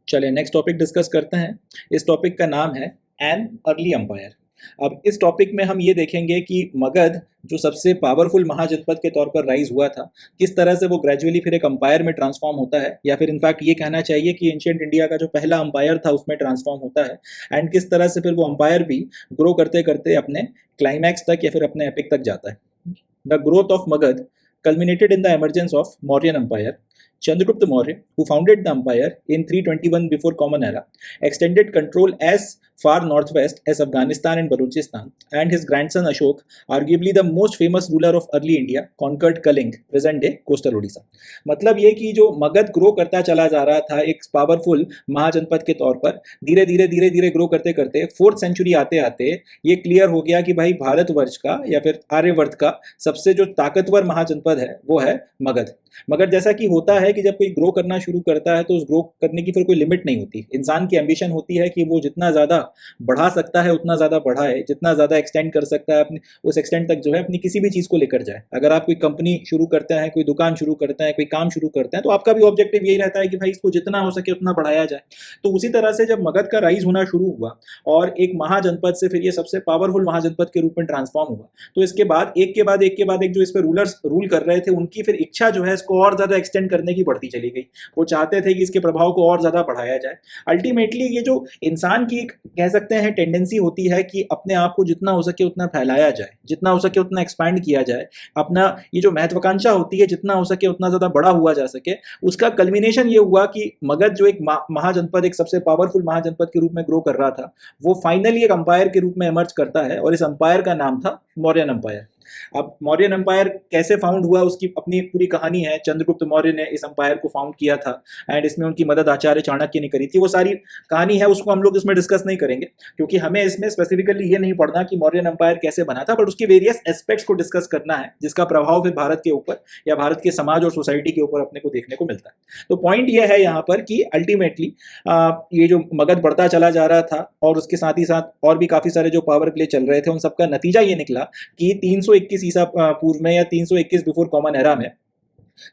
चलिए next topic discuss करते हैं। इस टॉपिक का नाम है एन अर्ली अंपायर। अब इस टॉपिक में हम ये देखेंगे कि मगध जो सबसे पावरफुल महाजनपद के तौर पर राइज हुआ था, किस तरह से वो ग्रेजुअली फिर एक अंपायर में ट्रांसफॉर्म होता है, या फिर इनफैक्ट ये कहना चाहिए कि एंशिएंट इंडिया का जो पहला अंपायर था उसमें ट्रांसफॉर्म होता है, एंड किस तरह से फिर वो अंपायर भी ग्रो करते करते अपने क्लाइमैक्स तक या फिर अपने एपिक तक जाता है। The growth of Magadh culminated in the emergence of Mauryan Empire. Chandragupta Maurya, who founded the empire in 321 before Common Era, extended control as far northwest as Afghanistan and Balochistan, and his grandson Ashok, arguably the most famous ruler of early India, conquered Kaling, present day coastal Odisha. मतलब ये कि जो Magadh grow करता चला जा रहा था एक पावरफुल महाजनपद के तौर पर, धीरे धीरे ग्रो करते करते 4th सेंचुरी आते आते ये क्लियर हो गया कि भाई भारतवर्ष का या फिर आर्यवर्त का सबसे जो ताकतवर महाजनपद है वो है मगध। मगर जैसा कि होता है कि जब कोई ग्रो करना शुरू करता है तो उस ग्रो करने की फिर कोई लिमिट नहीं होती। इंसान की एम्बिशन होती है कि वो जितना ज़्यादा बढ़ा सकता है उतना ज़्यादा बढ़ाए, जितना ज़्यादा एक्सटेंड कर सकता है अपने उस एक्सटेंड तक जो है अपनी किसी भी चीज़ को लेकर जाए। अगर आप कोई कंपनी शुरू करते हैं, कोई दुकान शुरू करते हैं, कोई काम शुरू करते हैं, तो आपका भी ऑब्जेक्टिव यही रहता है कि भाई इसको जितना हो सके उतना बढ़ाया जाए। तो उसी तरह से जब मगध का राइज होना शुरू हुआ और एक महाजनपद से फिर ये सबसे पावरफुल महाजनपद के रूप में ट्रांसफॉर्म हुआ, तो इसके बाद एक के बाद एक जो इस पर रूलर्स रूल कर रहे थे उनकी फिर इच्छा जो है इसको और ज़्यादा एक्सटेंड करने की बढ़ती चली गई। वो चाहते थे कि इसके प्रभाव को और ज़्यादा बढ़ाया जाए। अल्टीमेटली ये जो इंसान की एक कह सकते हैं टेंडेंसी होती है कि अपने आप को जितना हो सके उतना फैलाया जाए, जितना हो सके उतना एक्सपैंड किया जाए, अपना ये जो महत्वाकांक्षा होती है जितना हो सके उतना ज़्यादा बड़ा हुआ जा सके, उसका कल्मिनेशन ये हुआ कि मगध जो एक महाजनपद, एक सबसे पावरफुल महाजनपद के रूप में ग्रो कर रहा था, वो फाइनली एक अंपायर के रूप में इमर्ज करता है और इस अंपायर का नाम था मौर्यन अंपायर। अब मौर्यन अंपायर कैसे फाउंड हुआ उसकी अपनी पूरी कहानी है। चंद्रगुप्त मौर्य ने इस अंपायर को फाउंड किया था एंड इसमें उनकी मदद आचार्य चाणक्य ने करी थी। वो सारी कहानी है, उसको हम लोग इसमें डिस्कस नहीं करेंगे क्योंकि हमें इसमें स्पेसिफिकली ये नहीं पढ़ना कि मौर्यन अंपायर कैसे बना था, बट उसकी वेरियस एस्पेक्ट्स को डिस्कस करना है जिसका प्रभाव फिर भारत के ऊपर या भारत के समाज और सोसाइटी के ऊपर अपने को देखने को मिलता है। तो पॉइंट ये है यहाँ पर कि अल्टीमेटली ये जो मगध बढ़ता चला जा रहा था और उसके साथ ही साथ और भी काफी सारे जो पावर प्ले चल रहे थे, उन सबका नतीजा ये निकला कि 321 ईसा पूर्व में या 321 बिफोर कॉमन एरा में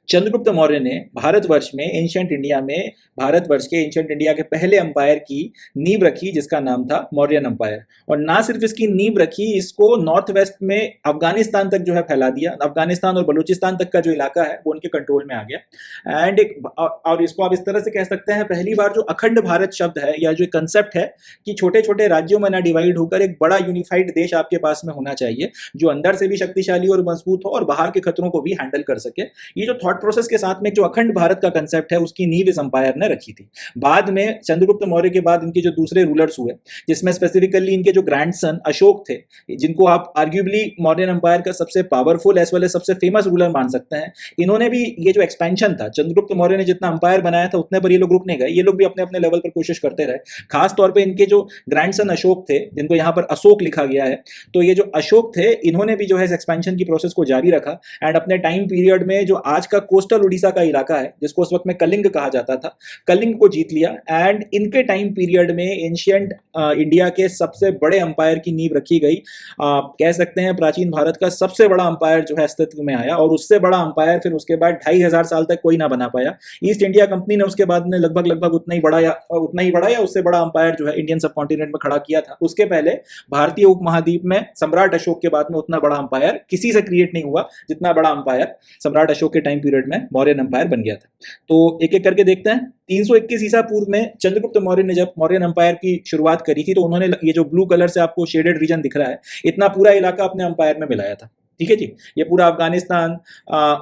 चंद्रगुप्त मौर्य ने भारतवर्ष में एंशिएंट इंडिया में भारतवर्ष के एंशिएंट इंडिया के पहले अंपायर की नींव रखी जिसका नाम था मौर्यन अंपायर। और ना सिर्फ इसकी नींव रखी, इसको नॉर्थ वेस्ट में अफगानिस्तान तक जो है फैला दिया। अफगानिस्तान और बलूचिस्तान तक का जो इलाका है वो उनके कंट्रोल में आ गया। एंड और इसको आप इस तरह से कह सकते हैं, पहली बार जो अखंड भारत शब्द है या जो कंसेप्ट है कि छोटे छोटे राज्यों में ना डिवाइड होकर एक बड़ा यूनिफाइड देश आपके पास में होना चाहिए जो अंदर से भी शक्तिशाली और मजबूत हो और बाहर के खतरों को भी हैंडल कर सके। ये जो थॉट प्रोसेस के साथ में जो अखंड भारत का कंसेप्ट है उसकी नींव इस अंपायर ने रखी थी। बाद में चंद्रगुप्त मौर्य के बाद इनके जो दूसरे रूलर्स हुए, जिसमें स्पेसिफिकली इनके जो ग्रैंडसन अशोक थे, जिनको आप आर्ग्यूबली मौर्यन अंपायर का सबसे पावरफुल एज वेल एज सबसे फेमस रूलर मान सकते हैं, इन्होंने भी ये जो एक्सपेंशन था, चंद्रगुप्त मौर्य ने जितना अंपायर बनाया था उतने पर ये लोग रुक नहीं गए। ये लोग भी अपने अपने लेवल पर कोशिश करते रहे। खास तौर पर इनके जो ग्रैंडसन अशोक थे, जिनको यहाँ पर अशोक लिखा गया है, तो ये जो अशोक थे इन्होंने भी जो है इस एक्सपेंशन की प्रोसेस को जारी रखा एंड अपने टाइम पीरियड में जो आज का कोस्टल उड़ीसा का इलाका है जिसको उस वक्त में कलिंग कहा जाता था, कलिंग को जीत लिया। एंड इनके टाइम पीरियड में एंशिएंट इंडिया के सबसे बड़े अंपायर की नींव रखी गई। कह सकते हैं प्राचीन भारत का सबसे बड़ा अंपायर जो है अस्तित्व में आया और उससे बड़ा अंपायर फिर उसके बाद 2500 साल तक कोई ना बना पाया। ईस्ट इंडिया कंपनी ने उसके बाद में लगभग उतना ही बड़ा या उससे बड़ा अंपायर जो है इंडियन सब कॉन्टिनेंट में खड़ा किया था। उसके पहले भारतीय उपमहाद्वीप में सम्राट अशोक के बाद में उतना बड़ा अंपायर किसी से क्रिएट नहीं हुआ जितना बड़ा अंपायर सम्राट अशोक के टाइम पीरियड में मौर्यन अंपायर बन गया था। तो एक एक करके देखते हैं। 321 ईसा पूर्व में चंद्रगुप्त मौर्य ने जब मौर्यन अंपायर की शुरुआत करी थी तो उन्होंने ये जो ब्लू कलर से आपको शेडेड रीजन दिख रहा है, इतना पूरा इलाका अपने अंपायर में मिलाया था। ठीक है जी, ये पूरा अफगानिस्तान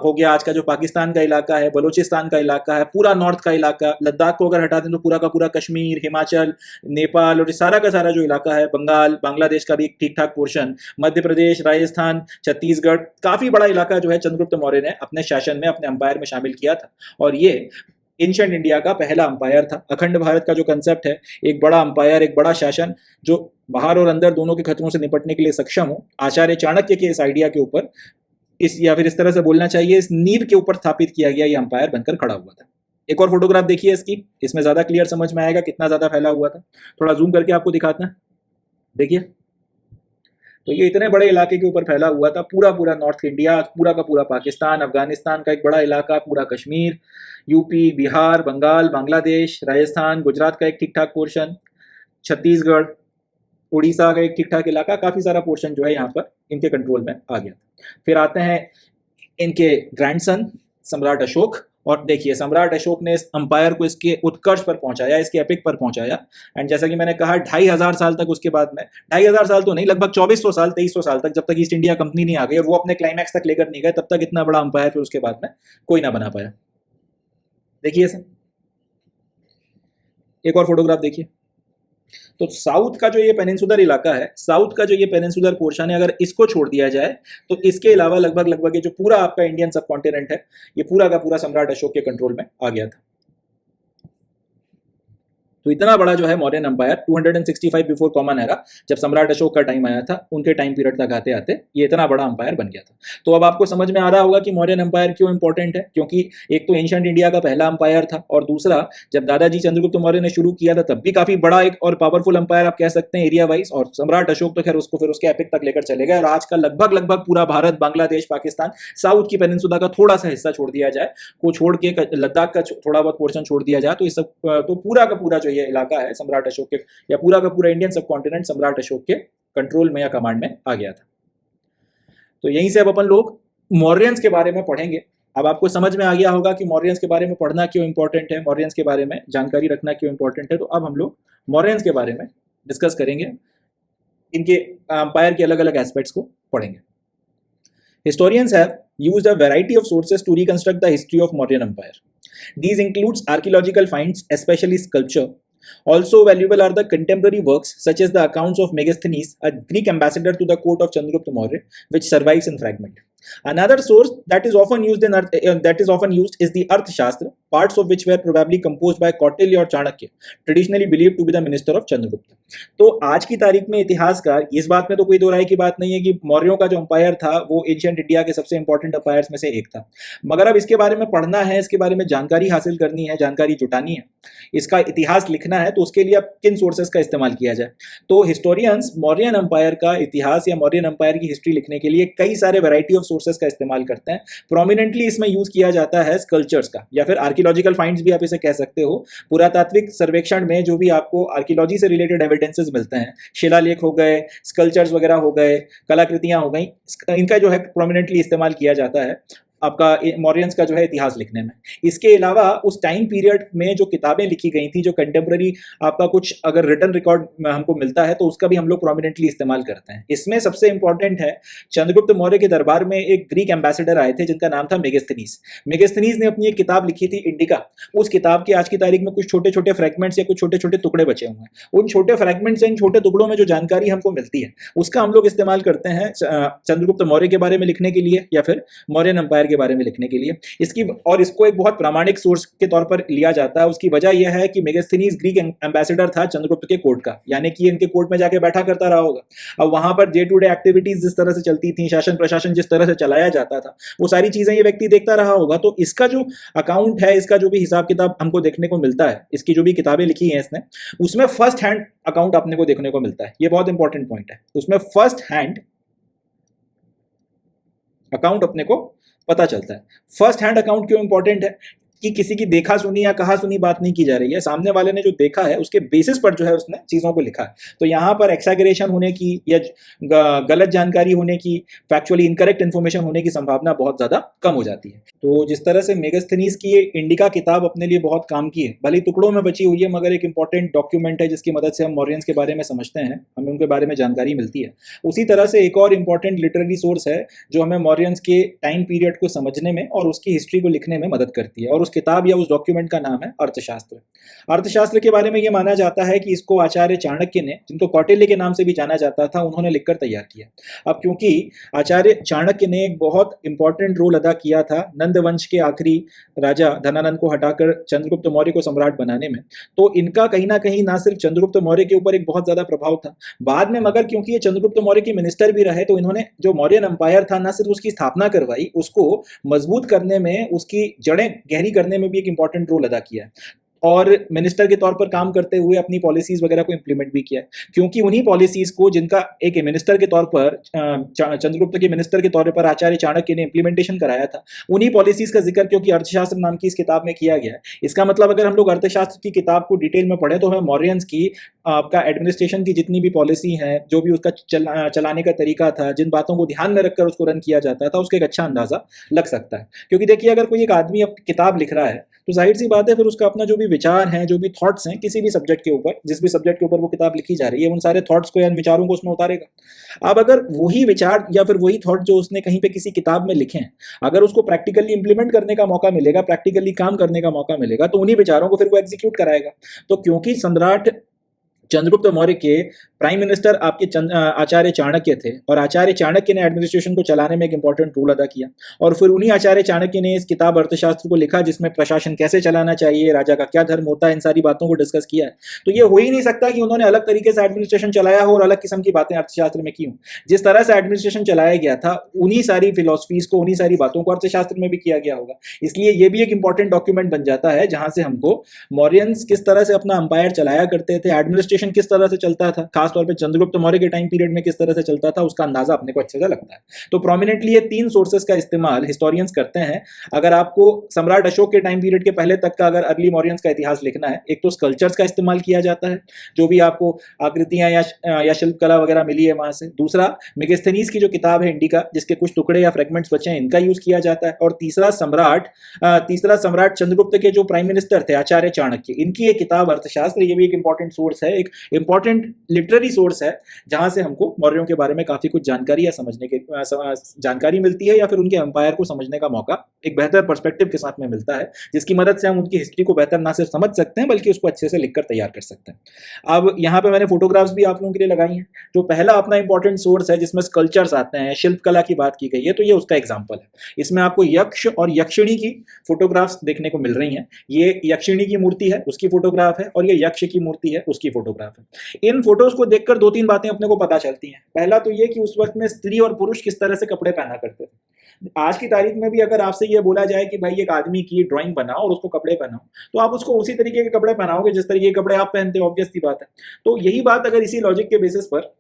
हो गया, आज का जो पाकिस्तान का इलाका है, बलूचिस्तान का इलाका है, पूरा नॉर्थ का इलाका, लद्दाख को अगर हटा दें तो पूरा का पूरा कश्मीर, हिमाचल, नेपाल और सारा का सारा जो इलाका है, बंगाल, बांग्लादेश का भी एक ठीक ठाक पोर्शन, मध्य प्रदेश, राजस्थान, छत्तीसगढ़, काफी बड़ा इलाका जो है चंद्रगुप्त मौर्य ने अपने शासन में अपने अंपायर में शामिल किया था। और ये एंशिएंट इंडिया का पहला अंपायर था। अखंड भारत का जो कंसेप्ट है, एक बड़ा अंपायर, एक बड़ा शासन जो बाहर और अंदर दोनों के खतरों से निपटने के लिए सक्षम हो, आचार्य चाणक्य के इस आइडिया के ऊपर इस या फिर इस तरह से बोलना चाहिए इस नींव के ऊपर स्थापित किया गया ये अंपायर बनकर खड़ा हुआ था। एक और फोटोग्राफ देखिए इसकी, इसमें ज्यादा क्लियर समझ में आएगा कितना ज्यादा फैला हुआ था। थोड़ा जूम करके आपको दिखाता है, देखिए तो ये इतने बड़े इलाके के ऊपर फैला हुआ था, पूरा पूरा नॉर्थ इंडिया, पूरा का पूरा पाकिस्तान, अफगानिस्तान का एक बड़ा इलाका, पूरा कश्मीर, यूपी, बिहार, बंगाल, बांग्लादेश, राजस्थान, गुजरात का एक ठीक ठाक पोर्शन, छत्तीसगढ़, उड़ीसा का एक ठीक ठाक इलाका, काफ़ी सारा पोर्शन जो है यहाँ पर इनके कंट्रोल में आ गया। फिर आते हैं इनके ग्रैंडसन सम्राट अशोक, और देखिए सम्राट अशोक ने इस अंपायर को इसके उत्कर्ष पर पहुंचाया, इसके एपिक पर पहुंचाया। एंड जैसा कि मैंने कहा 2500 साल तक उसके बाद में, 2500 साल तो नहीं, लगभग 2400 साल 2300 साल तक, जब तक ईस्ट इंडिया कंपनी नहीं आ गई और वो अपने क्लाइमैक्स तक लेकर नहीं गए, तब तक इतना बड़ा अंपायर फिर उसके बाद में कोई ना बना पाया। देखिए सर, एक और फोटोग्राफ देखिए। तो साउथ का जो ये पेनिनसुलर इलाका है, साउथ का जो ये पेनिनसुलर पोर्शन है, अगर इसको छोड़ दिया जाए तो इसके अलावा लगभग लगभग ये जो पूरा आपका इंडियन सब कॉन्टिनेंट है, ये पूरा का पूरा सम्राट अशोक के कंट्रोल में आ गया था। तो इतना बड़ा जो है Mauryan umpire 265 before common era, जब सम्राट अशोक का टाइम आया था, उनके टाइम पीरियड तक आते आते ये इतना बड़ा अंपायर बन गया था। तो अब आपको समझ में आ रहा होगा कि मौर्यन अंपायर क्यों इंपॉर्टेंट है, क्योंकि एक तो एंशिएंट इंडिया का पहला अंपायर था, और दूसरा जब दादाजी चंद्रगुप्त मौर्य ने शुरू किया था तब भी काफी बड़ा एक और पावरफुल अंपायर आप कह सकते हैं एरिया वाइज, और सम्राट अशोक तो खैर उसको फिर उसके एपिक तक लेकर चले गए, और आज का लगभग लगभग पूरा भारत, बांग्लादेश, पाकिस्तान, साउथ की पेनिनसुला का थोड़ा सा हिस्सा छोड़ दिया जाए, को छोड़ के लद्दाख का थोड़ा बहुत पोर्शन छोड़ दिया जाए, तो इस सब तो पूरा का पूरा जो ये इलाका है सम्राट अशोक के, या पूरा का पूरा इंडियन सब कॉन्टिनेंट सम्राट अशोक के कंट्रोल में या कमांड में आ गया था। तो यहीं से अब अपन लोग मौर्यंस के बारे में पढ़ेंगे। अब आपको समझ में आ गया होगा कि मौर्यंस के बारे में पढ़ना क्यों इंपॉर्टेंट है, मौर्यंस के बारे में जानकारी रखना क्यों इंपॉर्टेंट है। तो अब हम लोग मौर्यंस के बारे में डिस्कस करेंगे, इनके अंपायर के अलग अलग एस्पेक्ट्स को पढ़ेंगे। Historians have used a variety of sources to reconstruct the history of Mauryan Empire. These includes archaeological finds, especially sculpture. Also valuable are the contemporary works such as the accounts of Megasthenes, a Greek ambassador to the court of Chandragupta Maurya, which survives in fragment. Another source that is often used is the Arthashastra, parts of which were probably composed by Kautilya or Chanakya, traditionally believed to be the minister of Chandragupta. तो आज की तारीख में इतिहासकार, इस बात में तो कोई दो राय की बात नहीं है कि मौर्यों का जो अंपायर था वो एंशिएंट इंडिया के सबसे इंपॉर्टेंट अंपायर्स में से एक था। मगर अब इसके बारे में पढ़ना है, इसके बारे में जानकारी हासिल करनी है, जानकारी जुटानी है, इसका इतिहास लिखना है, तो उसके लिए अब किन सोर्सेस का इस्तेमाल किया जाए। तो हिस्टोरियंस मौर्यन अंपायर का इतिहास या मौर्यन अंपायर की हिस्ट्री लिखने के लिए कई सारे वैरायटी ऑफ सोर्सेस का इस्तेमाल करते हैं। प्रोमिनेंटली इसमें यूज किया जाता है स्कल्पचर्स का, या फिर आर्कियोलॉजिकल फाइंड्स भी आप इसे कह सकते हो। पुरातात्विक सर्वेक्षण में जो भी आपको आर्कियोलॉजी से रिलेटेड एविडेंसेस मिलते हैं, शिलालेख हो गए, स्कल्पचर्स वगैरह हो गए, कलाकृतियां हो गई, इनका जो है प्रोमिनेंटली इस्तेमाल किया जाता है आपका मौर्यंस का जो है इतिहास लिखने में। इसके अलावा उस टाइम पीरियड में जो किताबें लिखी गई थी, जो कंटेम्प्रेरी आपका कुछ अगर रिटन रिकॉर्ड हमको मिलता है, तो उसका भी हम लोग प्रोमिनेंटली इस्तेमाल करते हैं। इसमें सबसे इंपॉर्टेंट है, चंद्रगुप्त मौर्य के दरबार में एक ग्रीक एम्बेसडर आए थे जिनका नाम था मेगास्थनीज। मेगास्थनीज ने अपनी एक किताब लिखी थी इंडिका। उस किताब की आज की तारीख में कुछ छोटे छोटे फ्रैगमेंट्स या कुछ छोटे छोटे टुकड़े बचे हुए हैं। उन छोटे फ्रैगमेंट्स से, इन छोटे टुकड़ों में जो जानकारी हमको मिलती है, उसका हम लोग इस्तेमाल करते हैं चंद्रगुप्त मौर्य के बारे में लिखने के लिए, या फिर मौर्यन अंपायर के बारे में लिखने के लिए। इसको एक बहुत प्रामाणिक सोर्स के तौर पर लिया जाता है। उसकी वजह यह है कि मेगास्थनीज ग्रीक एम्बेसडर था चंद्रगुप्त के कोर्ट का, यानी कि इनके कोर्ट में जाके बैठा करता रहा होगा। अब वहां per day to day activities जिस तरह से चलती थी, शासन प्रशासन जिस तरह से चलाया जाता था, वो सारी चीजें ये व्यक्ति देखता रहा होगा। तो इसका जो अकाउंट है, इसका जो भी हिसाब किताब हमको देखने को मिलता है, इसकी जो भी किताबें लिखी हैं इसने, उसमें फर्स्ट हैंड अकाउंट अपने को देखने को मिलता है। ये बहुत इंपॉर्टेंट पॉइंट है, उसमें फर्स्ट हैंड अकाउंट अपने को पता चलता है। फर्स्ट हैंड अकाउंट क्यों इंपॉर्टेंट है कि किसी की देखा सुनी या कहा सुनी बात नहीं की जा रही है, सामने वाले ने जो देखा है उसके बेसिस पर जो है उसने चीज़ों को लिखा है। तो यहाँ पर एक्सैगरेशन होने की या गलत जानकारी होने की, फैक्चुअली इनकरेक्ट इन्फॉर्मेशन होने की संभावना बहुत ज़्यादा कम हो जाती है। तो जिस तरह से मेगास्थनीज की इंडिका किताब अपने लिए बहुत काम की है, भले टुकड़ों में बची हुई है, मगर एक इंपॉर्टेंट डॉक्यूमेंट है जिसकी मदद से हम मौर्यंस के बारे में समझते हैं, हमें उनके बारे में जानकारी मिलती है। उसी तरह से एक और इंपॉर्टेंट लिटरेरी सोर्स है जो हमें मौर्यंस के टाइम पीरियड को समझने में और उसकी हिस्ट्री को लिखने में मदद करती है, और उस किताब या उस डॉक्यूमेंट का नाम है अर्थशास्त्र। अर्थशास्त्र के बारे में यह माना जाता है कि इसको आचार्य चाणक्य ने, जिनको कौटिल्य के नाम से भी जाना जाता था, उन्होंने लिखकर तैयार किया। अब क्योंकि आचार्य चाणक्य ने एक बहुत इंपॉर्टेंट रोल अदा किया था नंद वंश के आखिरी राजा धनानंद को हटाकर चंद्रगुप्त मौर्य को सम्राट बनाने में, तो इनका कहीं ना कहीं ना सिर्फ चंद्रगुप्त मौर्य के ऊपर एक बहुत ज्यादा प्रभाव था। बाद में मगर क्योंकि ये चंद्रगुप्त मौर्य के मिनिस्टर भी रहे, तो इन्होंने जो मौर्यन अंपायर था, ना सिर्फ उसकी स्थापना करवाई, उसको मजबूत करने में, उसकी जड़ें गहरी करने में भी एक इंपॉर्टेंट रोल अदा किया है। और मिनिस्टर के तौर पर काम करते हुए अपनी पॉलिसीज वगैरह को इंप्लीमेंट भी किया है, क्योंकि उन्हीं पॉलिसीज को जिनका एक मिनिस्टर के तौर पर चंद्रगुप्त के मिनिस्टर के तौर पर आचार्य चाणक्य ने इंप्लीमेंटेशन कराया था, उन्हीं पॉलिसीज का जिक्र क्योंकि अर्थशास्त्र नाम की इस किताब में किया गया है। इसका मतलब अगर हम लोग अर्थशास्त्र की किताब को डिटेल में पढ़ें तो हमें मौर्यंस की आपका एडमिनिस्ट्रेशन की जितनी भी पॉलिसी है, जो भी उसका चलाने का तरीका था, जिन बातों को ध्यान में रखकर उसको रन किया जाता था, उसका एक अच्छा अंदाजा लग सकता है। क्योंकि देखिए, अगर कोई एक आदमी अब किताब लिख रहा है तो जाहिर सी बात है फिर उसका अपना जो भी विचार हैं, जो भी थॉट्स हैं किसी भी सब्जेक्ट के ऊपर, जिस भी सब्जेक्ट के ऊपर वो किताब लिखी जा रही है, उन सारे थॉट्स को या विचारों को उसमें उतारेगा। अब अगर वही विचार या फिर वही थॉट जो उसने कहीं पे किसी किताब में लिखे हैं, अगर उसको प्रैक्टिकली इंप्लीमेंट करने का मौका मिलेगा, प्रैक्टिकली काम करने का मौका मिलेगा, तो उन्हीं विचारों को फिर वो एग्जीक्यूट कराएगा। तो क्योंकि सम्राट चंद्रगुप्त मौर्य के प्राइम मिनिस्टर आपके आचार्य चाणक्य थे, और आचार्य चाणक्य ने एडमिनिस्ट्रेशन को चलाने में एक इंपॉर्टेंट रोल अदा किया, और फिर उन्हीं आचार्य चाणक्य ने इस किताब अर्थशास्त्र को लिखा जिसमें प्रशासन कैसे चलाना चाहिए, राजा का क्या धर्म होता है, इन सारी बातों को डिस्कस किया है। तो ये हो ही नहीं सकता कि उन्होंने अलग तरीके से एडमिनिस्ट्रेशन चलाया हो और अलग किस्म की बातें अर्थशास्त्र में की हों। जिस तरह से एडमिनिस्ट्रेशन चलाया गया था, उन्हीं सारी फिलोसफीज को, उन्हीं सारी बातों को अर्थशास्त्र में भी किया गया होगा। इसलिए ये भी एक इंपॉर्टेंट डॉक्यूमेंट बन जाता है जहां से हमको मौर्यंस किस तरह से अपना अंपायर चलाया करते थे, एडमिनिस्ट्रेशन किस तरह से चलता था, खासतौर पे चंद्रगुप्त मौर्य के टाइम पीरियड में किस तरह से चलता था, उसका अंदाजा अपने को अच्छे से लगता है। तो प्रोमिनेंटली ये 3 सोर्सेस का इस्तेमाल हिस्टोरियंस करते हैं। अगर आपको सम्राट अशोक के टाइम पीरियड के पहले तक का अगर अर्ली मौर्यंस का इतिहास लिखना है, एक तो स्कल्पचर्स का इस्तेमाल किया जाता है, जो भी आपको आकृतियां या शिल्पकला वगैरह मिली है वहां से। दूसरा, मेगास्थनीज की जो किताब है इंडिका, जिसके कुछ टुकड़े या फ्रेगमेंट्स बचे हैं, इनका यूज किया जाता है। और तीसरा सम्राट चंद्रगुप्त के जो प्राइम मिनिस्टर थे आचार्य चाणक्य, इनकी एक किताब अर्थशास्त्र, ये भी एक इंपॉर्टेंट सोर्स है, एक इंपॉर्टेंट लिटरेरी सोर्स है, जहां से हमको मौर्यों के बारे में काफी कुछ जानकारी या समझने के जानकारी मिलती है, या फिर उनके एम्पायर को समझने का मौका एक बेहतर पर्सपेक्टिव के साथ में मिलता है, जिसकी मदद से हम उनकी हिस्ट्री को बेहतर ना सिर्फ समझ सकते हैं बल्कि उसको अच्छे से लिखकर तैयार कर सकते हैं। अब यहाँ पे मैंने फोटोग्राफ्स भी आप लोगों के लिए लगाई हैं। जो पहला अपना इंपॉर्टेंट सोर्स है जिसमें स्कल्पचर्स आते हैं, शिल्पकला की बात की गई है, तो ये उसका एग्जाम्पल है। इसमें आपको यक्ष और यक्षिणी की फोटोग्राफ्स देखने को मिल रही हैं। ये यक्षिणी की मूर्ति है, उसकी फोटोग्राफ है, और ये यक्ष की मूर्ति है, उसकी फोटोग्राफ है। इन फोटोज को देखकर 2-3 बातें अपने को पता चलती हैं। पहला तो ये कि उस वक्त में स्त्री और पुरुष किस तरह से कपड़े पहना करते थे। आज की तारीख में भी अगर आपसे ये बोला जाए कि भाई एक आदमी की ड्राइंग बनाओ और उसको कपड़े पहनाओ, तो आप उसको उसी तरीके के कपड़े पहनाओगे जिस तरीके के कपड़े आप पहनते हो, ऑब्वियस सी बात है। तो यही बात अगर इसी लॉजिक के बेसिस पर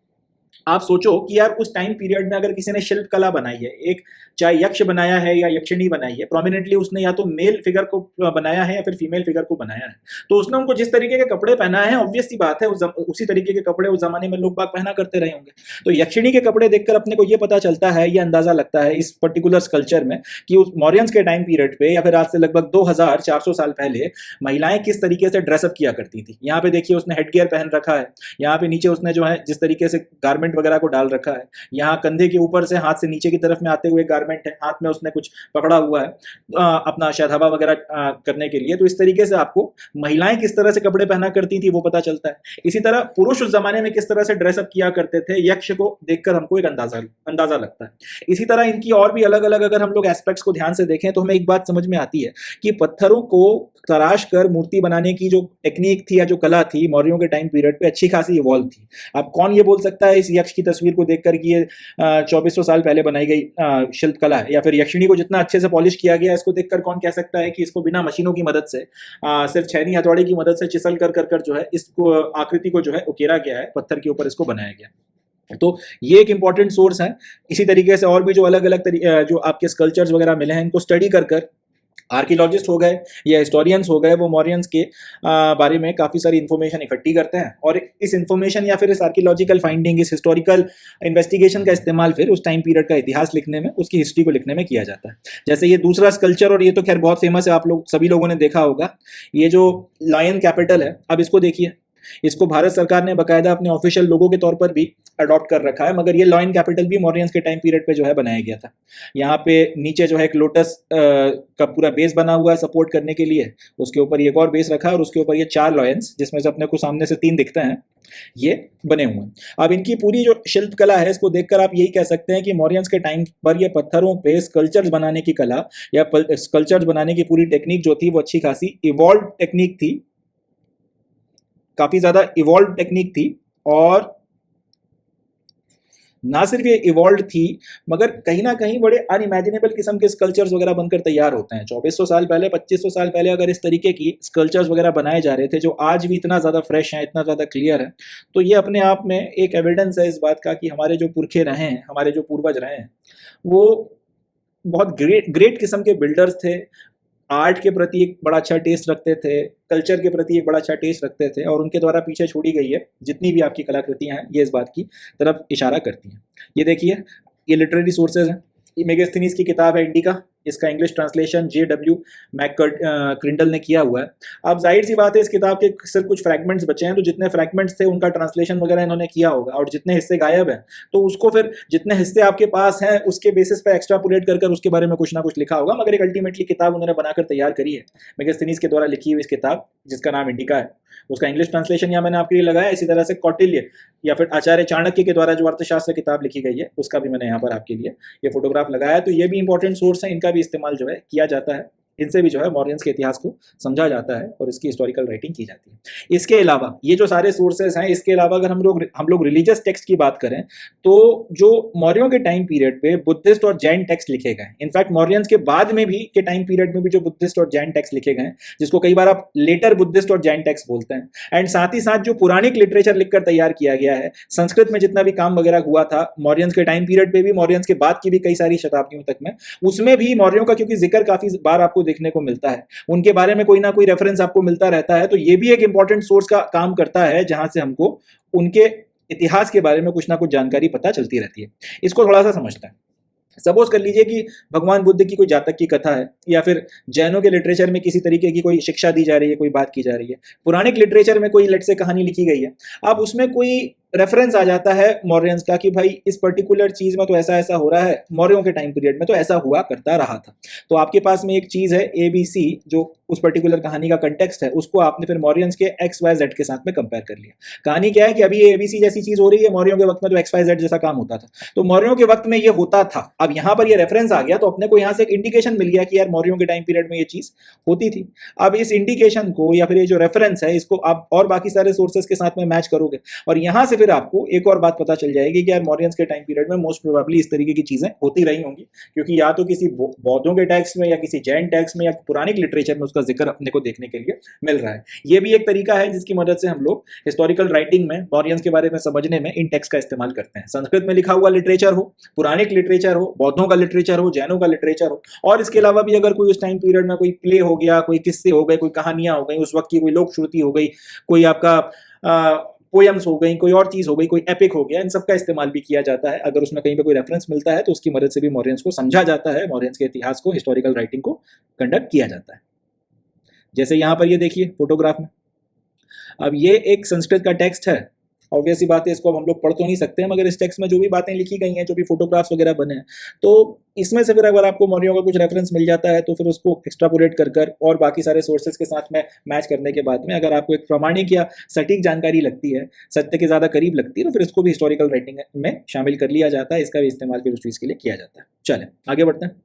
आप सोचो कि यार उस टाइम पीरियड में अगर किसी ने शिल्प कला बनाई है, एक चाहे यक्ष बनाया है या यक्षिणी बनाई है, प्रोमिनेंटली उसने या तो मेल फिगर को बनाया है या फिर फीमेल फिगर को बनाया है, तो उसने उनको जिस तरीके के कपड़े पहना है, ऑब्वियस सी बात है उसी तरीके के कपड़े उस जमाने में लोग बाग पहना करते रहे होंगे। तो यक्षिणी के कपड़े देखकर अपने को ये पता चलता है, ये अंदाजा लगता है इस पर्टिकुलर स्कल्पचर में कि उस मौर्यंस के टाइम पीरियड पे या फिर आज से लगभग 2400 साल पहले महिलाएं किस तरीके से ड्रेसअप किया करती थी। यहाँ पे देखिए उसने हेडगियर पहन रखा है, यहाँ पे नीचे उसने जो है जिस तरीके से गारमेंट वगैरह को डाल रखा है, यहाँ कंधे के ऊपर से हाथ से नीचे की तरफ में आते हुए गारमेंट है, हाथ में उसने कुछ पकड़ा हुआ है अपना शायद हवा वगैरह करने के लिए। तो इस तरीके से आपको महिलाएं किस तरह से कपड़े पहना करती थी वो पता चलता है। इसी तरह पुरुष उस जमाने में किस तरह से ड्रेसअप किया करते थे, यक्ष को देखकर हमको एक अंदाजा लगता है। इसी तरह इनकी और भी अलग अलग अगर हम लोग एस्पेक्ट्स को ध्यान से देखें तो हमें एक बात समझ में आती है कि पत्थरों को तराश कर मूर्ति बनाने की जो टेक्निक थी या जो कला थी मौर्यों के टाइम पीरियड पे अच्छी खासी इवॉल्व थी। अब कौन ये बोल सकता है इस यक्ष की तस्वीर को देखकर कि ये 2400 साल पहले बनाई गई शिल्प कला है, या फिर यक्षिणी को जितना अच्छे से पॉलिश किया गया इसको देखकर कौन कह सकता है कि इसको बिना मशीनों की मदद से सिर्फ छैनी हथौड़े की मदद से चिसल कर जो है इसको आकृति को जो है उकेरा गया है, पत्थर के ऊपर इसको बनाया गया। तो ये एक इंपॉर्टेंट सोर्स है। इसी तरीके से और भी जो अलग अलग जो आपके स्कल्पचर्स वगैरह मिले हैं, इनको स्टडी कर आर्कियोलॉजिस्ट हो गए या हिस्टोरियंस हो गए, वो मौर्यंस के बारे में काफ़ी सारी इन्फॉर्मेशन इकट्ठी करते हैं, और इस इन्फॉर्मेशन या फिर इस आर्कियोलॉजिकल फाइंडिंग, इस हिस्टोरिकल इन्वेस्टिगेशन का इस्तेमाल फिर उस टाइम पीरियड का इतिहास लिखने में, उसकी हिस्ट्री को लिखने में किया जाता है। जैसे ये दूसरा स्कल्पचर, और ये तो खैर बहुत फेमस है, आप लोग सभी लोगों ने देखा होगा, ये जो लायन कैपिटल है। अब इसको देखिए, इसको भारत सरकार ने बाकायदा अपने ऑफिशियल लोगों के तौर पर भी अडॉप्ट कर रखा है, मगर ये लायन कैपिटल भी मौर्यंस के टाइम पीरियड पे जो है बनाया गया था। यहाँ पे नीचे जो है एक लोटस का पूरा बेस बना हुआ है सपोर्ट करने के लिए, उसके ऊपर एक और बेस रखा है, और उसके ऊपर ये 4 लॉयंस, जिसमें से अपने को सामने से 3 दिखते हैं, ये बने हुए हैं। अब इनकी पूरी जो शिल्प कला है, इसको देखकर आप यही कह सकते हैं कि मौर्यंस के टाइम पर ये पत्थरों पे स्कल्पचर्स बनाने की कला या स्कल्पचर्स बनाने की पूरी टेक्निक जो थी वो अच्छी खासी इवॉल्व टेक्निक थी, काफी ज्यादा इवॉल्व टेक्निक थी। और ना सिर्फ ये इवॉल्व थी, मगर कहीं ना कहीं बड़े अनइमेजिनेबल किस्म के स्कल्पचर्स वगैरह बनकर तैयार होते हैं। 2400 साल पहले, 2500 साल पहले अगर इस तरीके की स्कल्पचर्स वगैरह बनाए जा रहे थे जो आज भी इतना ज़्यादा फ्रेश हैं, इतना ज़्यादा क्लियर है, तो ये अपने आप में एक एविडेंस है इस बात का कि हमारे जो पुरखे रहे हैं, हमारे जो पूर्वज रहे हैं, वो बहुत ग्रेट ग्रेट किस्म के बिल्डर्स थे, आर्ट के प्रति एक बड़ा अच्छा टेस्ट रखते थे, कल्चर के प्रति एक बड़ा अच्छा टेस्ट रखते थे, और उनके द्वारा पीछे छोड़ी गई है जितनी भी आपकी कलाकृतियां हैं, ये इस बात की तरफ इशारा करती हैं। ये देखिए, ये लिटरेरी सोर्सेज हैं। ये मेगास्थनीज की किताब है इंडिका, इसका इंग्लिश ट्रांसलेशन J.W. मैकक्रिंडल ने किया हुआ है। अब जाहिर सी बात है, इस किताब के सिर्फ कुछ फ्रैगमेंट्स बचे हैं, तो जितने फ्रैगमेंट्स थे उनका ट्रांसलेशन वगैरह इन्होंने किया होगा, और जितने हिस्से गायब हैं तो उसको फिर जितने हिस्से आपके पास हैं उसके बेसिस पे एक्स्ट्रापोलेट कर उसके बारे में कुछ ना कुछ लिखा होगा, मगर एक अल्टीमेटली किताब उन्होंने बनाकर तैयार करी है। मेगास्थनीज के द्वारा लिखी हुई इस किताब, जिसका नाम इंडिका है, उसका इंग्लिश ट्रांसलेशन यहाँ मैंने आपके लिए लगाया। इसी तरह से कौटिल्य या फिर आचार्य चाणक्य के द्वारा जो अर्थशास्त्र किताब लिखी गई है, उसका भी मैंने यहाँ पर आपके लिए ये फोटोग्राफ लगाया है। तो ये भी इंपॉर्टेंट सोर्स है, इनका भी इस्तेमाल जो है किया जाता है, इनसे भी जो है मौर्यंस के इतिहास को समझा जाता है और इसकी हिस्टोरिकल राइटिंग की जाती है। इसके अलावा ये जो सारे सोर्सेज हैं, इसके अलावा अगर हम लोग रिलीजियस टेक्स्ट की बात करें, तो जो मौर्यों के टाइम पीरियड पे बुद्धिस्ट और जैन टेक्स्ट लिखे गए, इनफैक्ट मौर्यंस के बाद में भी के टाइम पीरियड में भी जो बुद्धिस्ट और जैन टेक्स्ट लिखे गए, जिसको कई बार आप लेटर बुद्धिस्ट और जैन टेक्स्ट बोलते हैं, एंड साथ ही साथ जो पुराणिक लिटरेचर लिखकर तैयार किया गया है, संस्कृत में जितना भी काम वगैरह हुआ था मौर्यंस के टाइम पीरियड पे भी, मौर्यंस के बाद की भी कई सारी शताब्दियों तक में, उसमें भी मौर्यों का क्योंकि जिक्र काफी बार आपको देखने को मिलता है, उनके बारे में कोई ना कोई रेफरेंस आपको मिलता रहता है, तो ये भी एक इंपॉर्टेंट सोर्स का काम करता है जहां से हमको उनके इतिहास के बारे में कुछ ना कुछ जानकारी पता चलती रहती है। इसको थोड़ा सा समझते हैं। सपोज कर लीजिए कि भगवान बुद्ध की कोई जातक की कथा है, या फिर जैनों के लिटरेचर में किसी तरीके की कोई शिक्षा दी जा रही है, कोई बात की जा रही है, पुराणिक लिटरेचर में कोई लेट से कहानी लिखी गई है, अब उसमें कोई रेफरेंस आ जाता है मौर्यंस का कि भाई इस पर्टिकुलर चीज में तो ऐसा ऐसा हो रहा है, मौर्यों के टाइम पीरियड में तो ऐसा हुआ करता रहा था। तो आपके पास में एक चीज है ABC, जो उस पर्टिकुलर कहानी का कंटेक्स्ट है, उसको आपने फिर मौर्यंस के XYZ के साथ में कंपेयर कर लिया। कहानी क्या है कि अभी ये ABC जैसी चीज हो रही है, मौर्यों के वक्त में तो XYZ जैसा काम होता था, तो मौर्यों के वक्त में ये होता था। अब यहाँ पर ये रेफरेंस आ गया, तो अपने को यहाँ से एक इंडिकेशन मिल गया कि यार मौर्यों के टाइम पीरियड में ये चीज होती थी। अब इस इंडिकेशन को या फिर ये जो रेफरेंस है, इसको आप और बाकी सारे सोर्सेज के साथ में मैच करोगे, और यहाँ से फिर आपको एक और बात पता चल जाएगी कि यार मौर्यंस के टाइम पीरियड में मोस्ट प्रोबेबली इस तरीके की चीजें होती रही होंगी, क्योंकि या तो किसी बौद्धों के टेक्स्ट में, या किसी जैन टेक्स्ट में, या पुरानिक लिटरेचर में उसका जिक्र अपने को देखने के लिए मिल रहा है। ये भी एक तरीका है जिसकी मदद से हम लोग हिस्टोरिकल राइटिंग में मौर्यंस के बारे में समझने में इन टेक्स्ट का इस्तेमाल करते हैं। संस्कृत में लिखा हुआ लिटरेचर हो, पुरानिक लिटरेचर हो, बौद्धों का लिटरेचर हो, जैनों का लिटरेचर हो, और इसके अलावा भी अगर कोई उस टाइम पीरियड में कोई प्ले हो गया, कोई किस्से हो गए, कोई कहानियां हो गई, उस वक्त की कोई लोक श्रुति हो गई, कोई आपका पोयम्स हो गई, कोई और चीज हो गई, कोई एपिक हो गया, इन सब का इस्तेमाल भी किया जाता है। अगर उसमें कहीं पे कोई रेफरेंस मिलता है तो उसकी मदद से भी मौर्यंस को समझा जाता है, मौर्यंस के इतिहास को, हिस्टोरिकल राइटिंग को कंडक्ट किया जाता है। जैसे यहाँ पर ये देखिए फोटोग्राफ में, अब ये एक संस्कृत का टेक्स्ट है, ऑब्वियस सी बात है इसको अब हम लोग पढ़ तो नहीं सकते हैं, मगर इस टेक्स्ट में जो भी बातें लिखी गई हैं, जो भी फोटोग्राफ्स वगैरह बने हैं, तो इसमें से फिर अगर आपको मौर्यों का कुछ रेफरेंस मिल जाता है तो फिर उसको एक्स्ट्रापोलेट कर और बाकी सारे सोर्सेज के साथ में मैच करने के बाद में अगर आपको एक प्रामाणिक या सटीक जानकारी लगती है, सत्य के ज़्यादा करीब लगती है, तो फिर इसको भी हिस्टोरिकल राइटिंग में शामिल कर लिया जाता है। इसका भी इस्तेमाल फिर उस चीज़ के लिए किया जाता है। चलें आगे बढ़ते हैं।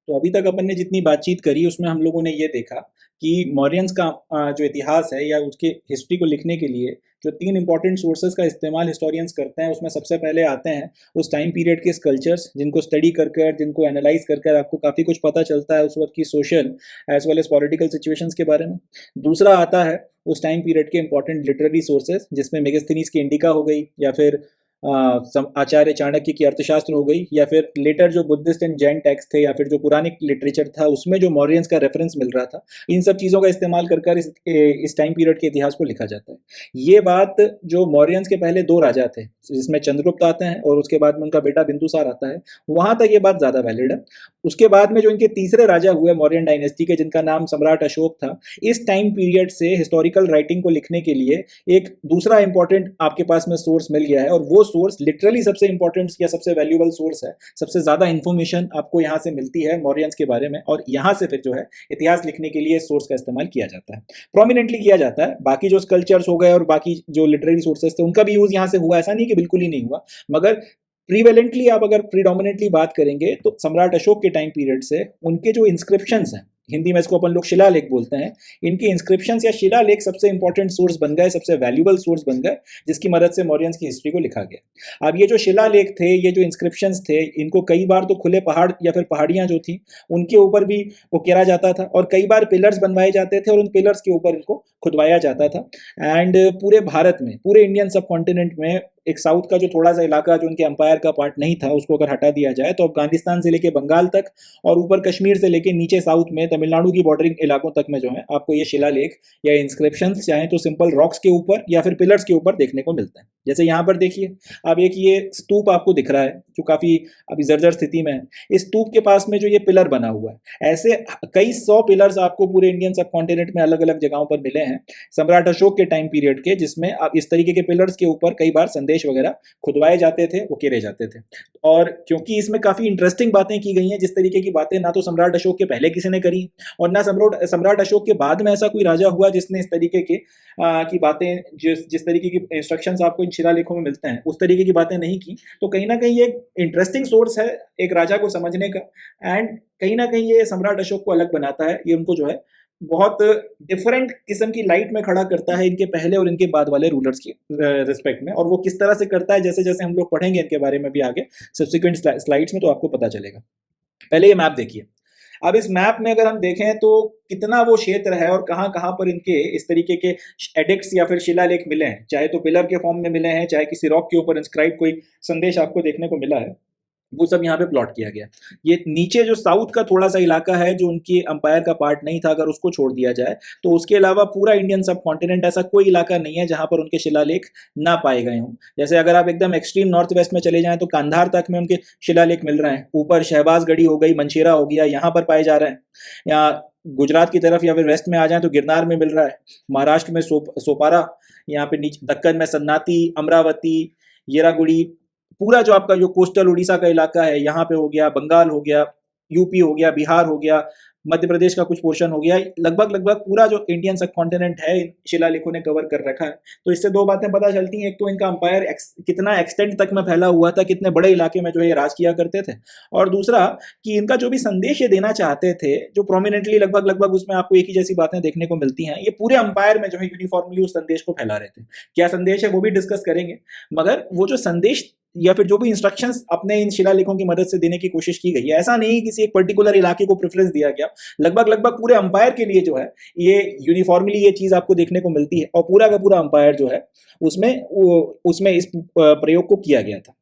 तो अभी तक अपन ने जितनी बातचीत करी उसमें हम लोगों ने ये देखा कि मौर्यंस का जो इतिहास है या उसके हिस्ट्री को लिखने के लिए जो 3 इंपॉर्टेंट सोर्सेज का इस्तेमाल हिस्टोरियंस करते हैं, उसमें सबसे पहले आते हैं उस टाइम पीरियड के स्कल्पचर्स, जिनको स्टडी कर जिनको एनालाइज कर आपको काफ़ी कुछ पता चलता है उस वक्त की social as well as political situations के बारे में। दूसरा आता है उस टाइम पीरियड के इंपॉर्टेंट लिटरेरी सोर्सेज, जिसमें मेगास्थनीज की इंडिका हो गई, या फिर आचार्य चाणक्य की अर्थशास्त्र हो गई, या फिर लेटर जो बुद्धिस्ट एंड जैन टेक्स्ट थे, या फिर जो पुरानिक लिटरेचर था उसमें जो मौर्यंस का रेफरेंस मिल रहा था। इन सब चीज़ों का इस्तेमाल कर इस टाइम पीरियड के इतिहास को लिखा जाता है। ये बात जो मौर्यंस के पहले 2 राजा थे, जिसमें चंद्रगुप्त आते हैं और उसके बाद में उनका बेटा बिंदुसार आता है, वहां तक ये बात ज़्यादा वैलिड है। उसके बाद में जो इनके तीसरे राजा हुए मौर्यन डायनेस्टी के, जिनका नाम सम्राट अशोक था, इस टाइम पीरियड से हिस्टोरिकल राइटिंग को लिखने के लिए एक दूसरा इंपॉर्टेंट आपके पास में सोर्स मिल गया है, और वो सोर्स लिटरली सबसे इंपॉर्टेंट या सबसे वैल्यूएबल सोर्स है। सबसे ज्यादा इंफॉर्मेशन आपको यहाँ से मिलती है मौर्यंस के बारे में, और यहाँ से फिर जो है इतिहास लिखने के लिए सोर्स का इस्तेमाल किया जाता है, प्रोमिनेंटली किया जाता है। बाकी जो स्कल्पचर्स हो गए और बाकी जो लिटरेरी सोर्सेस थे उनका भी यूज यहाँ से हुआ, ऐसा नहीं कि बिल्कुल ही नहीं हुआ, मगर प्रीवेलेंटली आप अगर प्रीडोमिनेंटली बात करेंगे तो सम्राट अशोक के टाइम पीरियड से उनके जो इंस्क्रिप्शंस हैं हिंदी में इसको अपन लोग शिलालेख बोलते हैं, इनके इंस्क्रिप्शंस या शिलालेख सबसे इंपॉर्टेंट सोर्स बन गए, सबसे वैल्यूबल सोर्स बन गए, जिसकी मदद से मौर्यंस की हिस्ट्री को लिखा गया। अब ये जो शिलालेख थे, ये जो इंस्क्रिप्शंस थे, इनको कई बार तो खुले पहाड़ या फिर पहाड़ियाँ जो थी उनके ऊपर भी वो घेरा जाता था, और कई बार पिलर्स बनवाए जाते थे और उन पिलर्स के ऊपर इनको खुदवाया जाता था। एंड पूरे भारत में, पूरे इंडियन सब कॉन्टिनेंट में एक साउथ का जो थोड़ा सा इलाका जो उनके अंपायर का पार्ट नहीं था, उसको अगर हटा दिया जाए तो अफगानिस्तान से लेके बंगाल तक और ऊपर कश्मीर से लेके नीचे साउथ में तमिलनाडु की बॉर्डरिंग इलाकों तक में जो है आपको ये शिलालेख या इंस्क्रिप्शंस चाहे तो सिंपल रॉक्स के ऊपर या फिर पिलर्स के ऊपर देखने को मिलता है। जैसे यहाँ पर देखिए, अब एक ये स्तूप आपको दिख रहा है जो काफ़ी अभी जर्जर स्थिति में है। इस स्तूप के पास में जो ये पिलर बना हुआ है, ऐसे कई 100 पिलर्स आपको पूरे इंडियन सब कॉन्टिनेंट में अलग अलग जगहों पर मिले हैं सम्राट अशोक के टाइम पीरियड के, जिसमें आप इस तरीके के पिलर्स के ऊपर कई बार संदेश वगैरह खुदवाए जाते थे, उकेरे जाते थे। और क्योंकि इसमें काफ़ी इंटरेस्टिंग बातें की गई हैं, जिस तरीके की बातें ना तो सम्राट अशोक के पहले किसी ने करी और ना सम्राट अशोक के बाद में ऐसा कोई राजा हुआ जिसने इस तरीके के की बातें, जिस तरीके की इंस्ट्रक्शंस आपको इन शिलालेखों में मिलते हैं उस तरीके की बातें नहीं की, तो कहीं ना कहीं ये एक इंटरेस्टिंग सोर्स है एक राजा को समझने का। एंड कहीं ना कहीं ये सम्राट अशोक को अलग बनाता है, ये उनको जो है बहुत डिफरेंट किस्म की लाइट में खड़ा करता है इनके पहले और इनके बाद वाले रूलर्स की रिस्पेक्ट में। और वो किस तरह से करता है, जैसे जैसे हम लोग पढ़ेंगे इनके बारे में भी आगे सब्सिक्वेंट स्लाइड्स में, तो आपको पता चलेगा। पहले ये मैप देखिए। अब इस मैप में अगर हम देखें तो कितना वो क्षेत्र है और कहाँ कहाँ पर इनके इस तरीके के एडिक्ट्स या फिर शिलालेख मिले हैं, चाहे तो पिलर के फॉर्म में मिले हैं, चाहे किसी रॉक के ऊपर इंस्क्राइब कोई संदेश आपको देखने को मिला है, वो सब यहाँ पे प्लॉट किया गया। ये नीचे जो साउथ का थोड़ा सा इलाका है जो उनकी अंपायर का पार्ट नहीं था, अगर उसको छोड़ दिया जाए तो उसके अलावा पूरा इंडियन सब कॉन्टिनेंट ऐसा कोई इलाका नहीं है जहाँ पर उनके शिलालेख ना पाए गए हों। जैसे अगर आप एकदम एक्सट्रीम नॉर्थ वेस्ट में चले जाएं तो कांधार तक में उनके शिलालेख मिल रहे हैं, ऊपर शहबाजगढ़ी हो गई, मंशेरा हो गया, यहाँ पर पाए जा रहे हैं। या गुजरात की तरफ या फिर वेस्ट में आ जाए तो गिरनार में मिल रहा है, महाराष्ट्र में सोपारा, यहाँ पे नीचे दक्कन में सन्नाती, अमरावती, येरागुड़ी, पूरा जो आपका जो कोस्टल उड़ीसा का इलाका है यहाँ पे हो गया, बंगाल हो गया, यूपी हो गया, बिहार हो गया, मध्य प्रदेश का कुछ पोर्शन हो गया, लगभग लगभग पूरा जो इंडियन सब कॉन्टिनेंट है इन शिलालेखों ने कवर कर रखा है। तो इससे दो बातें पता चलती हैं, एक तो इनका अंपायर कितना एक्सटेंट तक में फैला हुआ था, कितने बड़े इलाके में जो ये राज किया करते थे, और दूसरा कि इनका जो भी संदेश ये देना चाहते थे जो प्रोमिनेंटली लगभग लगभग उसमें आपको एक ही जैसी बातें देखने को मिलती हैं, ये पूरे अंपायर में जो है यूनिफॉर्मली उस संदेश को फैला रहे थे। क्या संदेश है वो भी डिस्कस करेंगे, मगर वो जो संदेश या फिर जो भी इंस्ट्रक्शंस अपने इन शिलालेखों की मदद से देने की कोशिश की गई है, ऐसा नहीं किसी एक पर्टिकुलर इलाके को प्रेफरेंस दिया गया, लगभग लगभग पूरे अंपायर के लिए जो है ये यूनिफॉर्मली ये चीज आपको देखने को मिलती है, और पूरा का पूरा अंपायर जो है उसमें इस प्रयोग को किया गया था।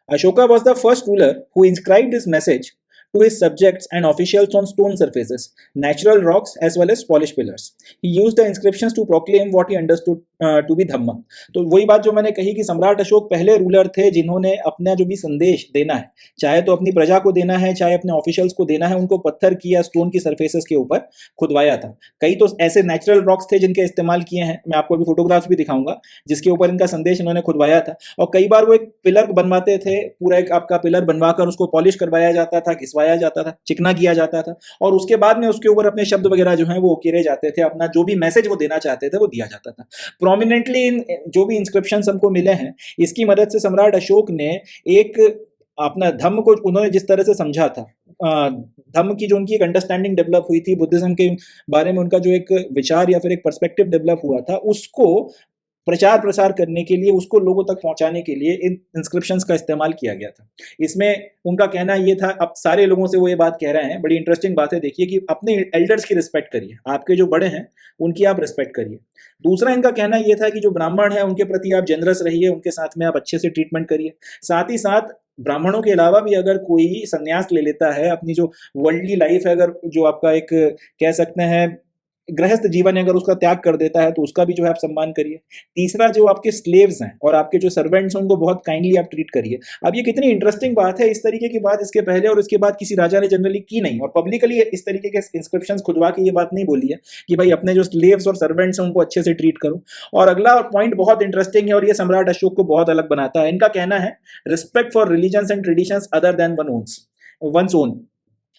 Ashoka was the first ruler who inscribed his message to his subjects and officials on stone surfaces, natural rocks as well as polished pillars. He used the inscriptions to proclaim what he understood to be धम्म। तो वही बात जो मैंने कही कि सम्राट अशोक पहले ruler थे जिन्होंने अपना जो भी संदेश देना है, चाहे तो अपनी प्रजा को देना है, चाहे अपने ऑफिशियल्स को देना है, उनको पत्थर की या स्टोन की सरफेसेस के ऊपर खुदवाया था। कई तो ऐसे नेचुरल रॉक्स थे जिनके इस्तेमाल किए हैं, मैं आपको अभी फोटोग्राफ्स भी दिखाऊंगा जिसके ऊपर इनका संदेश इन्होंने खुदवाया था। और कई बार वो एक पिलर बनवाते थे, पूरा एक आपका पिलर बनवाकर उसको पॉलिश करवाया जाता था, घिसवाया जाता था, चिकना किया जाता था, और उसके बाद में उसके ऊपर अपने शब्द वगैरह जो है वो उकेरे जाते थे, अपना जो भी मैसेज वो देना चाहते थे वो दिया जाता था। प्रोमिनेंटली जो भी इंस्क्रिप्शन हमको मिले हैं, इसकी मदद से सम्राट अशोक ने एक अपना धम्म को उन्होंने जिस तरह से समझा था, धम्म की जो उनकी एक अंडरस्टैंडिंग डेवलप हुई थी, बुद्धिज्म के बारे में उनका जो एक विचार या फिर एक पर्सपेक्टिव डेवलप हुआ था, उसको प्रचार प्रसार करने के लिए, उसको लोगों तक पहुंचाने के लिए इन इंस्क्रिप्शंस का इस्तेमाल किया गया था। इसमें उनका कहना ये था, अब सारे लोगों से वो ये बात कह रहे हैं, बड़ी इंटरेस्टिंग बात है, देखिए कि अपने एल्डर्स की रिस्पेक्ट करिए, आपके जो बड़े हैं उनकी आप रिस्पेक्ट करिए। दूसरा इनका कहना ये था कि जो ब्राह्मण है उनके प्रति आप जेनरस रहिए, उनके साथ में आप अच्छे से ट्रीटमेंट करिए। साथ ही साथ ब्राह्मणों के अलावा भी अगर कोई संन्यास ले लेता है, अपनी जो वर्ल्डली लाइफ है, अगर जो आपका एक कह सकते हैं गृहस्थ जीवन है, अगर उसका त्याग कर देता है तो उसका भी जो है आप सम्मान करिए। तीसरा, जो आपके स्लेव्स हैं और आपके जो सर्वेंट्स हैं उनको बहुत काइंडली आप ट्रीट करिए। अब ये कितनी इंटरेस्टिंग बात है, इस तरीके की बात इसके पहले और इसके बाद किसी राजा ने जनरली की नहीं, और पब्लिकली इस तरीके के इंस्क्रिप्शंस खुदवा के ये बात नहीं बोली है कि भाई अपने जो स्लेव्स और सर्वेंट्स हैं उनको अच्छे से ट्रीट करो। और अगला पॉइंट बहुत इंटरेस्टिंग है और ये सम्राट अशोक को बहुत अलग बनाता है। इनका कहना है respect for religions and traditions other than one's own.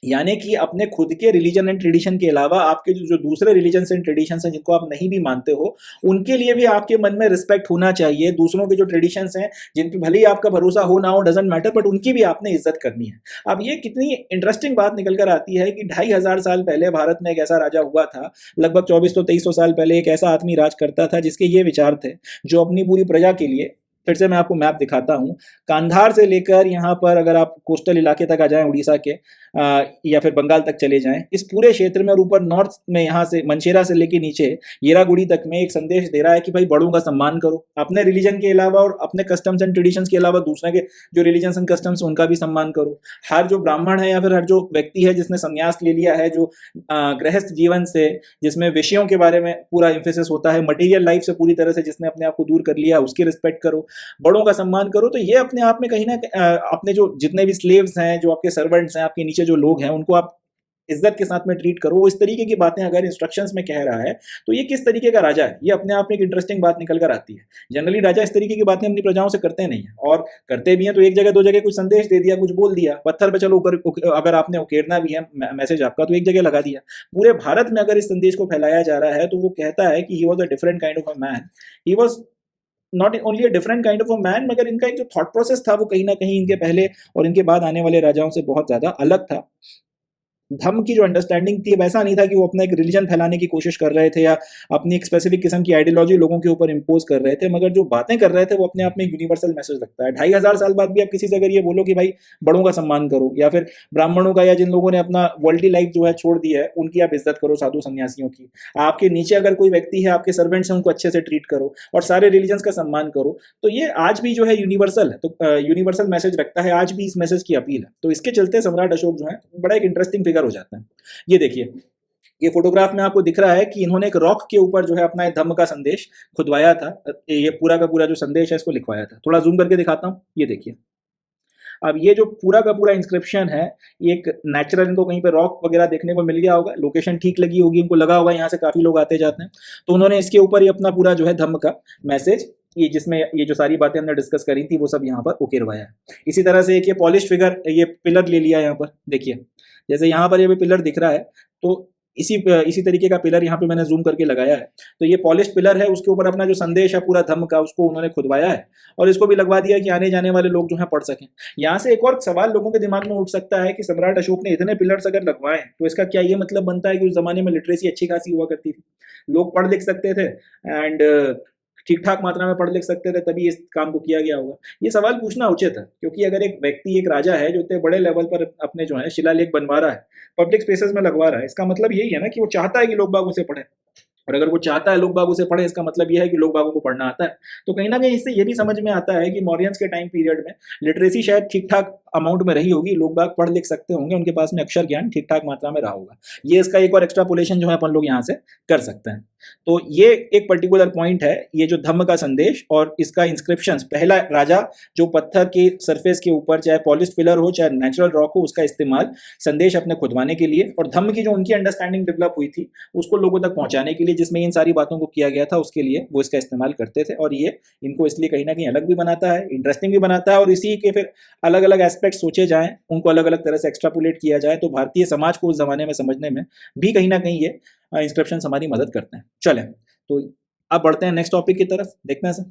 यानी कि अपने खुद के रिलीजन एंड ट्रेडिशन के अलावा आपके जो दूसरे रिलीजन एंड ट्रेडिशंस हैं जिनको आप नहीं भी मानते हो, उनके लिए भी आपके मन में रिस्पेक्ट होना चाहिए। दूसरों के जो ट्रेडिशंस हैं जिन पे भले ही आपका भरोसा हो ना हो, डजेंट मैटर, बट उनकी भी आपने इज्जत करनी है। अब ये कितनी इंटरेस्टिंग बात निकल कर आती है कि 2500 साल पहले भारत में एक ऐसा राजा हुआ था, लगभग 2400-2300 साल पहले एक ऐसा आदमी राज करता था जिसके ये विचार थे, जो अपनी पूरी प्रजा के लिए, फिर से मैं आपको मैप दिखाता हूँ, कांधार से लेकर यहाँ पर अगर आप कोस्टल इलाके तक आ जाएं उड़ीसा के, या फिर बंगाल तक चले जाएं, इस पूरे क्षेत्र में और ऊपर नॉर्थ में यहाँ से मंशेरा से लेके नीचे येरागुड़ी तक में एक संदेश दे रहा है कि भाई बड़ों का सम्मान करो, अपने रिलीजन के अलावा और अपने कस्टम्स एंड ट्रेडिशंस के अलावा दूसरे के जो रिलीजन्स एंड कस्टम्स उनका भी सम्मान करो। हर जो ब्राह्मण है या फिर हर जो व्यक्ति है जिसने संन्यास ले लिया है, जो गृहस्थ जीवन से, जिसमें विषयों के बारे में पूरा इंफेसिस होता है, मटेरियल लाइफ से पूरी तरह से जिसने अपने आप को दूर कर लिया, उसकी रिस्पेक्ट करो, बड़ों का सम्मान करो। तो ये अपने आप में कहीं ना अपने जो जितने भी स्लेव्स हैं, जो आपके सर्वेंट्स हैं, आपके नीचे जो लोग हैं, उनको आप इज्जत के साथ में ट्रीट करो। वो इस तरीके की बातें अगर इंस्ट्रक्शंस में कह रहा है तो ये किस तरीके का राजा है, ये अपने आप में एक इंटरेस्टिंग बात निकल कर आती है। जनरली राजा इस तरीके की बातें अपनी प्रजाओं से करते नहीं है, और करते भी हैं तो एक जगह दो जगह कुछ संदेश दे दिया, कुछ बोल दिया, पत्थर पे चलो अगर आपने उकेरना भी है मैसेज आपका तो एक जगह लगा दिया। पूरे भारत में अगर इस संदेश को फैलाया जा रहा है तो वो कहता है कि he was a different kind of a man, he was not only a different kind of a man, मगर इनका एक जो थॉट प्रोसेस था वो कहीं ना कहीं इनके पहले और इनके बाद आने वाले राजाओं से बहुत ज्यादा अलग था। धर्म की जो अंडरस्टैंडिंग थी, वैसा नहीं था कि वो अपना एक रिलीजन फैलाने की कोशिश कर रहे थे या अपनी एक स्पेसिफिक किस्म की आइडियोलॉजी लोगों के ऊपर इंपोज कर रहे थे, मगर जो बातें कर रहे थे वो अपने आप में एक यूनिवर्सल मैसेज लगता है। 2500 साल बाद भी आप किसी से अगर ये बोलो कि भाई बड़ों का सम्मान करो, या फिर ब्राह्मणों का, या जिन लोगों ने अपना वर्ल्डली लाइफ जो है छोड़ दी है, उनकी आप इज्जत करो, साधु सन्यासियों की, आपके नीचे अगर कोई व्यक्ति है, आपके सर्वेंट्स हैं, उनको अच्छे से ट्रीट करो और सारे रिलीजन्स का सम्मान करो, तो ये आज भी जो है यूनिवर्सल है, तो यूनिवर्सल मैसेज रखता है, आज भी इस मैसेज की अपील है। तो इसके चलते सम्राट अशोक जो है बड़ा एक इंटरेस्टिंग फिगर हो जाता है। ये देखिए, ये फोटोग्राफ में आपको दिख रहा है कि इन्होंने एक रॉक के ऊपर जो है अपना धम्म का संदेश खुदवाया था, ये पूरा का पूरा जो संदेश है इसको लिखवाया था। थोड़ा जूम करके दिखाता हूँ, ये देखिए। अब ये जो पूरा का पूरा इंस्क्रिप्शन है, ये एक नेचुरल, इनको कहीं पे रॉक वगैरह देखने को मिल गया होगा, लोकेशन ठीक लगी होगी, इनको लगा होगा यहाँ से काफी लोग आते जाते हैं, तो उन्होंने इसके ऊपर ये अपना पूरा जो है धम्म का मैसेज, ये जिसमें ये जो सारी बातें हमने डिस्कस करी थी वो सब यहाँ पर उकेरवाया है। इसी तरह से एक ये पॉलिश फिगर, ये पिलर ले लिया यहाँ पर, देखिए जैसे यहाँ पर ये पिलर दिख रहा है, तो इसी तरीके का पिलर यहाँ पे मैंने जूम करके लगाया है। तो ये पॉलिश पिलर है, उसके ऊपर अपना जो संदेश है पूरा धम्म का, उसको उन्होंने खुदवाया है और इसको भी लगवा दिया कि आने जाने वाले लोग जो है पढ़ सकें। यहाँ से एक और सवाल लोगों के दिमाग में उठ सकता है कि सम्राट अशोक ने इतने पिलर्स अगर लगवाए तो इसका क्या ये मतलब बनता है कि उस जमाने में लिटरेसी अच्छी खासी हुआ करती थी, लोग पढ़ लिख सकते थे एंड ठीक ठाक मात्रा में पढ़ लिख सकते थे, तभी इस काम को किया गया होगा? ये सवाल पूछना उचित है, क्योंकि अगर एक व्यक्ति, एक राजा है जो इतने बड़े लेवल पर अपने जो है शिलालेख बनवा रहा है, पब्लिक स्पेसेस में लगवा रहा है, इसका मतलब यही है ना कि वो चाहता है कि लोग बाग उसे पढ़ें, और अगर वो चाहता है लोग बाग उसे पढ़े, इसका मतलब यह है कि लोग बागों को पढ़ना आता है। तो कहीं ना कहीं इससे ये भी समझ में आता है कि मौर्यंस के टाइम पीरियड में लिटरेसी शायद ठीक ठाक अमाउंट में रही होगी, लोग बाग पढ़ लिख सकते होंगे, उनके पास में अक्षर ज्ञान ठीक ठाक मात्रा में रहा होगा। ये इसका एक और एक्स्ट्रापोलेशन जो है अपन लोग यहाँ से कर सकते हैं। तो ये एक पर्टिकुलर पॉइंट है, ये जो धम्म का संदेश और इसका इंस्क्रिप्शन, पहला राजा जो पत्थर के सरफेस के ऊपर, चाहे पॉलिश पिलर हो चाहे नेचुरल रॉक हो, उसका इस्तेमाल संदेश अपने खुदवाने के लिए और धम्म की जो उनकी अंडरस्टैंडिंग डेवलप हुई थी उसको लोगों तक पहुंचाने के लिए, जिसमें इन सारी बातों को किया गया था, उसके लिए वो इसका इस्तेमाल करते थे। और ये इनको इसलिए कहीं ना कहीं अलग भी बनाता है, इंटरेस्टिंग भी बनाता है, और इसी के फिर अलग अलग एस्पेक्ट सोचे जाएं, उनको अलग अलग तरह से एक्स्ट्रापोलेट किया जाए, तो भारतीय समाज को उस जमाने में समझने में भी कहीं ना कहीं ये इंस्क्रिप्शन हमारी मदद करते हैं। चलें, तो अब बढ़ते हैं नेक्स्ट टॉपिक की तरफ, देखते हैं सर।